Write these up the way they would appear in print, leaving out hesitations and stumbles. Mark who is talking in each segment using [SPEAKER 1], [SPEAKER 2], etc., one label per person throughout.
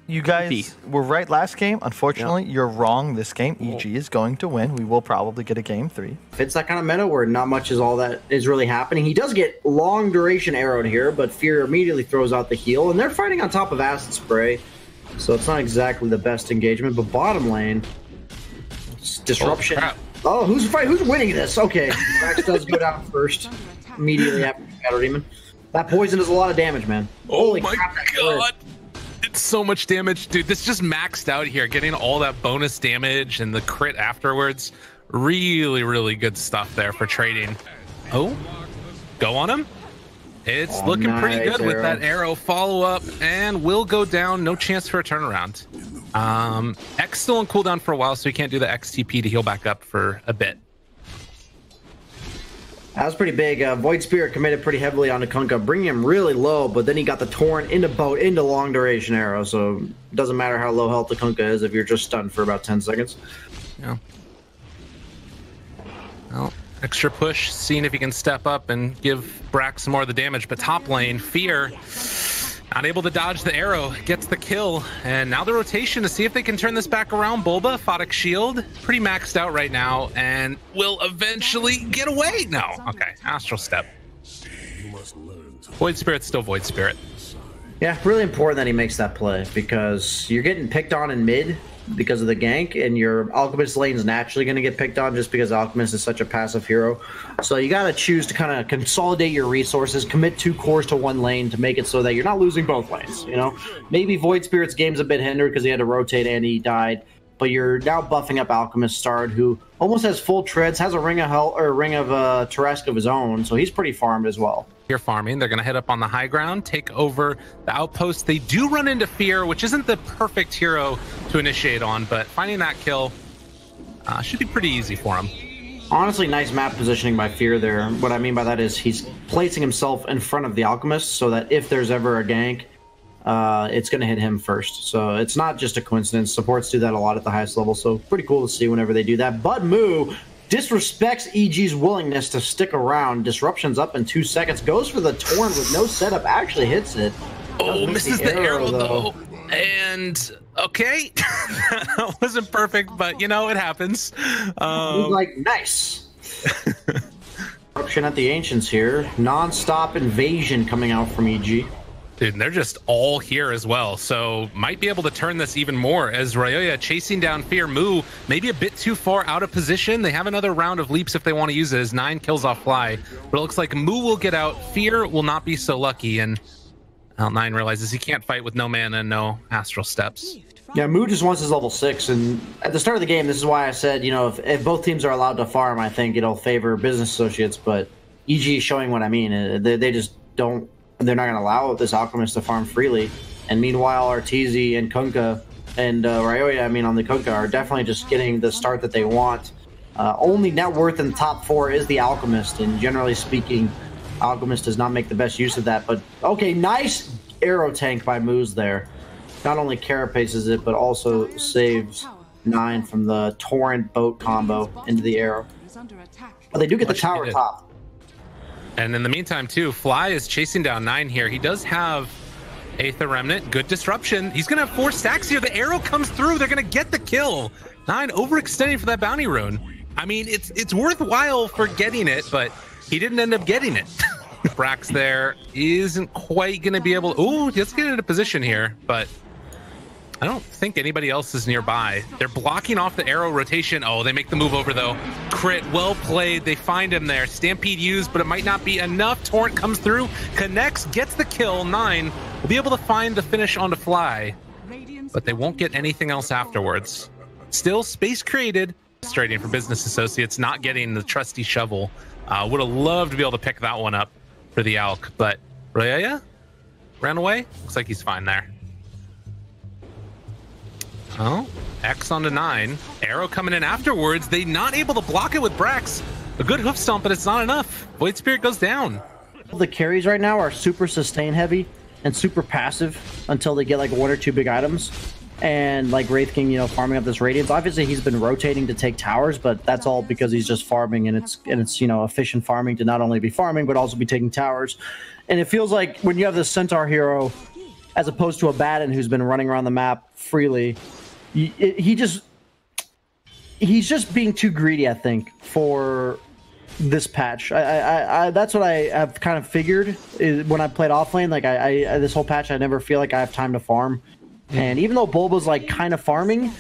[SPEAKER 1] You guys were right last game. Unfortunately, you're wrong this game. EG is going to win. We will probably get a game 3.
[SPEAKER 2] If it's that kind of meta where not much is all that is really happening, he does get long duration arrowed here, but Fear immediately throws out the heal, and they're fighting on top of Acid Spray, so it's not exactly the best engagement. But bottom lane, disruption. Oh, who's winning this? Okay, Rax does go down first immediately after Shadow Demon. That poison does a lot of damage, man.
[SPEAKER 3] Holy my god! It's so much damage, dude. This just maxed out here, getting all that bonus damage and the crit afterwards. Really, really good stuff there for trading. Oh, go on him. It's looking pretty good with that arrow follow up, and will go down. No chance for a turnaround. X still on cooldown for a while, so he can't do the XTP to heal back up for a bit.
[SPEAKER 2] That was pretty big. Void Spirit committed pretty heavily onto Kunkka, bringing him really low, but then he got the Torrent into boat, into long duration arrow, so it doesn't matter how low health the Kunkka is if you're just stunned for about 10 seconds.
[SPEAKER 3] Yeah. Well, extra push, seeing if he can step up and give Brax some more of the damage, but top lane, Fear, unable to dodge the arrow, gets the kill, and now the rotation to see if they can turn this back around. Bulba, Photic Shield, pretty maxed out right now, and will eventually get away. No, okay, Astral Step. Void Spirit's still Void Spirit.
[SPEAKER 2] Yeah, really important that he makes that play, because you're getting picked on in mid because of the gank, and your Alchemist lane's naturally going to get picked on just because Alchemist is such a passive hero. So you got to choose to kind of consolidate your resources, commit 2 cores to 1 lane to make it so that you're not losing both lanes, you know? Maybe Void Spirit's game's a bit hindered because he had to rotate and he died, but you're now buffing up Alchemist Stard, who almost has full treads, has a Ring of Hell, or a Ring of Tarrasque of his own, so he's pretty farmed as well.
[SPEAKER 3] Here farming, they're going to head up on the high ground, take over the outpost. They do run into Fear, which isn't the perfect hero to initiate on, but finding that kill should be pretty easy for him.
[SPEAKER 2] Honestly, nice map positioning by Fear there. What I mean by that is he's placing himself in front of the Alchemist so that if there's ever a gank, it's going to hit him first. So it's not just a coincidence. Supports do that a lot at the highest level, so pretty cool to see whenever they do that. But Moo disrespects EG's willingness to stick around. Disruption's up in 2 seconds. Goes for the Torn with no setup. Actually hits it.
[SPEAKER 3] Oh, misses the arrow though. And okay, that wasn't perfect, but you know, it happens.
[SPEAKER 2] Like, nice. Disruption at the Ancients here. Non-stop invasion coming out from EG.
[SPEAKER 3] Dude, and they're just all here as well, so might be able to turn this even more as Ryoya chasing down Fear. Moo maybe a bit too far out of position. They have another round of leaps if they want to use it as 9 kills off Fly, but it looks like Moo will get out. Fear will not be so lucky, and L9 realizes he can't fight with no mana and no Astral Steps.
[SPEAKER 2] Yeah, Moo just wants his level 6, and at the start of the game, this is why I said, you know, if both teams are allowed to farm, I think it'll favor Business Associates, but EG is showing what I mean. They just don't. They're not going to allow this Alchemist to farm freely. And meanwhile, Arteezy and Kunkka and Ryoya, I mean, on the Kunkka, are definitely just getting the start that they want. Only net worth in the top 4 is the Alchemist, and generally speaking, Alchemist does not make the best use of that. But, okay, nice arrow tank by Moose there. Not only carapaces it, but also saves 9 from the Torrent boat combo into the arrow. But they do get the tower top.
[SPEAKER 3] And in the meantime, too, Fly is chasing down 9 here. He does have Aether Remnant. Good disruption. He's going to have 4 stacks here. The arrow comes through. They're going to get the kill. 9 overextending for that bounty rune. I mean, it's worthwhile for getting it, but he didn't end up getting it. Brax there isn't quite going to be able... Ooh, let's get into position here, but I don't think anybody else is nearby. They're blocking off the arrow rotation. Oh, they make the move over, though. Crit, well played. They find him there. Stampede used, but it might not be enough. Torrent comes through, connects, gets the kill. 9 will be able to find the finish on the Fly, but they won't get anything else afterwards. Still, space created. Frustrating for Business Associates, not getting the trusty shovel. Would have loved to be able to pick that one up for the Alk, but Ryoya ran away. Looks like he's fine there. Oh, X onto 9. Arrow coming in afterwards. They not able to block it with Brax. A good hoof stomp, but it's not enough. Void Spirit goes down.
[SPEAKER 2] The carries right now are super sustain heavy and super passive until they get like 1 or 2 big items. And like Wraith King, you know, farming up this Radiance. Obviously, he's been rotating to take towers, but that's all because he's just farming, and it's you know, efficient farming to not only be farming but also be taking towers. And it feels like when you have this Centaur hero as opposed to a Batten who's been running around the map freely. He's just being too greedy, I think, for this patch. That's what I have kind of figured when I played offlane. Like this whole patch, I never feel like I have time to farm. And even though Bulba's like kind of farming,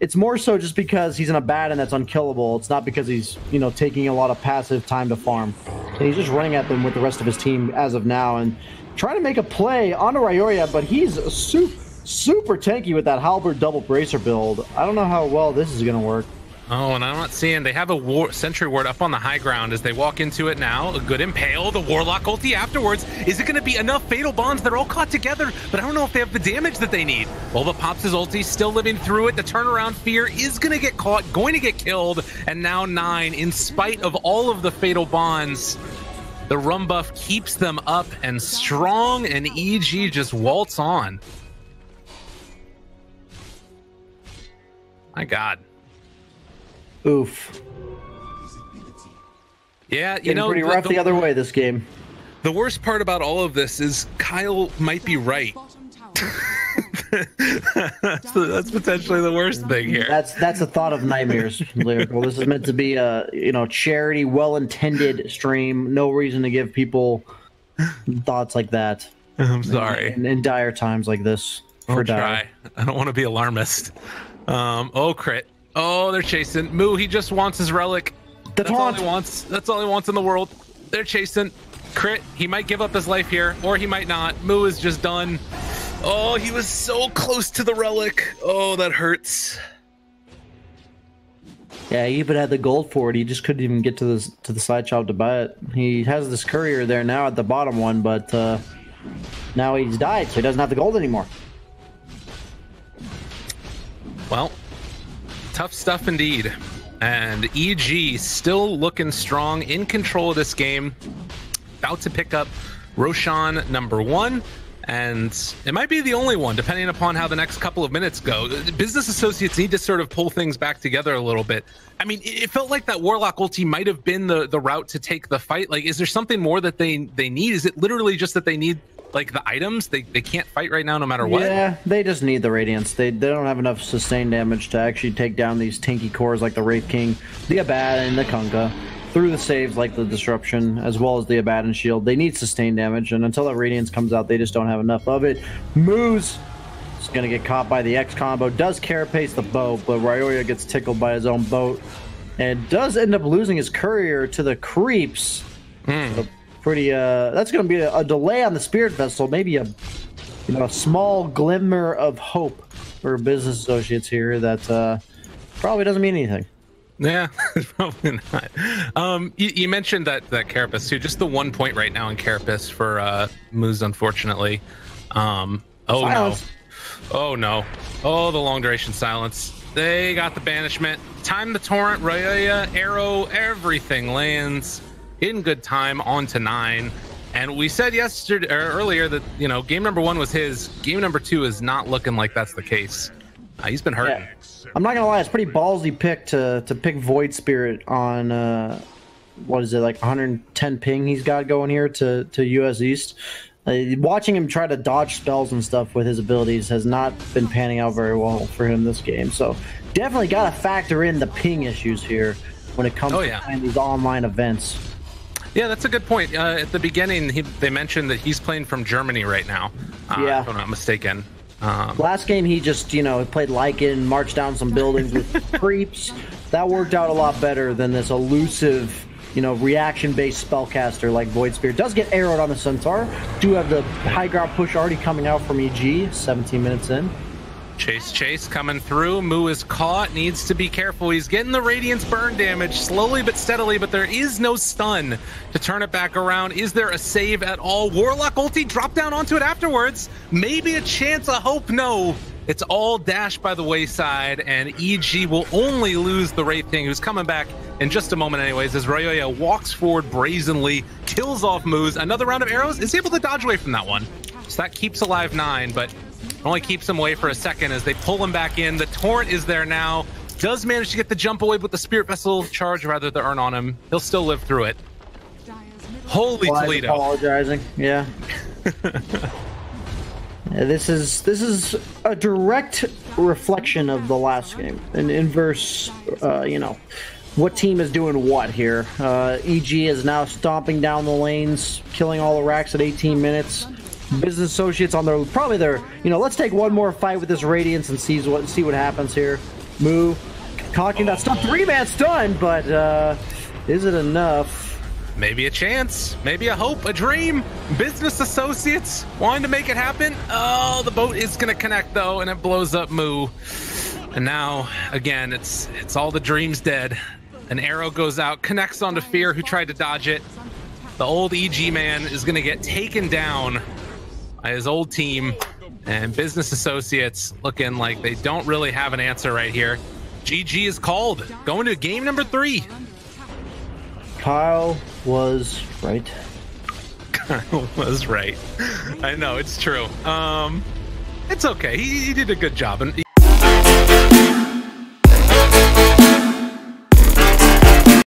[SPEAKER 2] it's more so just because he's in a Batten that's unkillable. It's not because he's, you know, taking a lot of passive time to farm. And he's just running at them with the rest of his team as of now and trying to make a play onto Ryoya, but he's super tanky with that Halberd double bracer build. I don't know how well this is going to work.
[SPEAKER 3] Oh, and I'm not seeing, they have a Sentry Ward up on the high ground as they walk into it now. A good Impale, the Warlock ulti afterwards. Is it going to be enough Fatal Bonds? They're all caught together, but I don't know if they have the damage that they need. Bulba pops his ulti, still living through it. The turnaround Fear is going to get caught, going to get killed, and now 9, in spite of all of the Fatal Bonds, the Rum buff keeps them up and strong, and EG just waltz on. My God.
[SPEAKER 2] Oof.
[SPEAKER 3] Yeah, you know,
[SPEAKER 2] pretty rough the other way this game.
[SPEAKER 3] The worst part about all of this is Kyle might be right. That's potentially the worst thing here.
[SPEAKER 2] That's a thought of nightmares, Lyrical. This is meant to be a, you know, charity, well-intended stream. No reason to give people thoughts like that.
[SPEAKER 3] I'm sorry.
[SPEAKER 2] In dire times like this.
[SPEAKER 3] I'll try. I don't want to be alarmist. Oh, crit. Oh, they're chasing. Moo, he just wants his relic. That's all he wants. That's all he wants in the world. They're chasing. Crit. He might give up his life here, or he might not. Moo is just done. Oh, he was so close to the relic. Oh, that hurts.
[SPEAKER 2] Yeah, he even had the gold for it. He just couldn't even get to the side shop to buy it. He has this courier there now at the bottom one, but now he's died, so he doesn't have the gold anymore.
[SPEAKER 3] Well, tough stuff indeed. And EG still looking strong, in control of this game. About to pick up Roshan #1. And it might be the only one, depending upon how the next couple of minutes go. Business Associates need to sort of pull things back together a little bit. I mean, it felt like that Warlock ulti might have been the route to take the fight. Like, is there something more that they need? Is it literally just that they need, like, the items? They can't fight right now no matter what? Yeah,
[SPEAKER 2] they just need the Radiance. They don't have enough sustained damage to actually take down these tanky cores like the Wraith King, the Abaddon, the Kunkka. Through the saves like the Disruption, as well as the Abaddon Shield. They need sustained damage, and until that Radiance comes out, they just don't have enough of it. Moose is going to get caught by the X combo. Does carapace the boat, but Ryoya gets tickled by his own boat. And does end up losing his courier to the creeps. So pretty, that's going to be a delay on the Spirit Vessel. Maybe a small glimmer of hope for Business Associates here that probably doesn't mean anything.
[SPEAKER 3] Yeah, probably not. You mentioned that Carapace too. Just the 1 point right now in Carapace for Moose, unfortunately. Oh silence. No! Oh no! Oh, the long duration silence. They got the banishment. Time the torrent. Ryoya, arrow, everything lands in good time. On to 9. And we said earlier that game #1 was his. Game #2 is not looking like that's the case. He's been hurting.
[SPEAKER 2] Yeah. I'm not gonna lie, it's pretty ballsy pick to pick Void Spirit on what is it, like 110 ping he's got going here to US East. Watching him try to dodge spells and stuff with his abilities has not been panning out very well for him this game. So definitely gotta factor in the ping issues here when it comes to playing these online events.
[SPEAKER 3] Yeah, that's a good point. At the beginning, they mentioned that he's playing from Germany right now. If I'm not mistaken.
[SPEAKER 2] Last game he just, played Lycan, marched down some buildings with creeps. That worked out a lot better than this elusive, reaction-based spellcaster like Void Spirit. Does get arrowed on the Centaur. Do have the high ground push already coming out from EG, 17 minutes in.
[SPEAKER 3] Chase coming through. Moo is caught, needs to be careful. He's getting the Radiance burn damage slowly but steadily, but there is no stun to turn it back around. Is there a save at all? Warlock ulti, drop down onto it afterwards. Maybe a chance, a hope, no. It's all dashed by the wayside, and EG will only lose the Wraith King, who's coming back in just a moment anyways, as Ryoya walks forward brazenly, kills off Moose. Another round of arrows, is able to dodge away from that one. So that keeps alive 9, but only keeps him away for a second as they pull him back in. The torrent is there now. Does manage to get the jump away with the Spirit Vessel charge, rather the Urn on him. He'll still live through it. Holy Toledo.
[SPEAKER 2] Apologizing, yeah. This is a direct reflection of the last game, an inverse, you know, what team is doing what here. EG is now stomping down the lanes, killing all the racks at 18 minutes. Business Associates on their, probably their, you know, let's take one more fight with this Radiance and see what happens here. Moo, cocking that stun, 3-man stun, but is it enough?
[SPEAKER 3] Maybe a chance, maybe a hope, a dream. Business Associates wanting to make it happen. Oh, the boat is gonna connect though, and it blows up Moo. And now, again, it's all the dreams dead. An arrow goes out, connects onto Fear, who tried to dodge it. The old EG man is gonna get taken down by his old team, and Business Associates looking like they don't really have an answer right here. GG is called, going to game number 3.
[SPEAKER 2] Kyle was right.
[SPEAKER 3] Kyle was right. I know, it's true. It's okay. He did a good job. And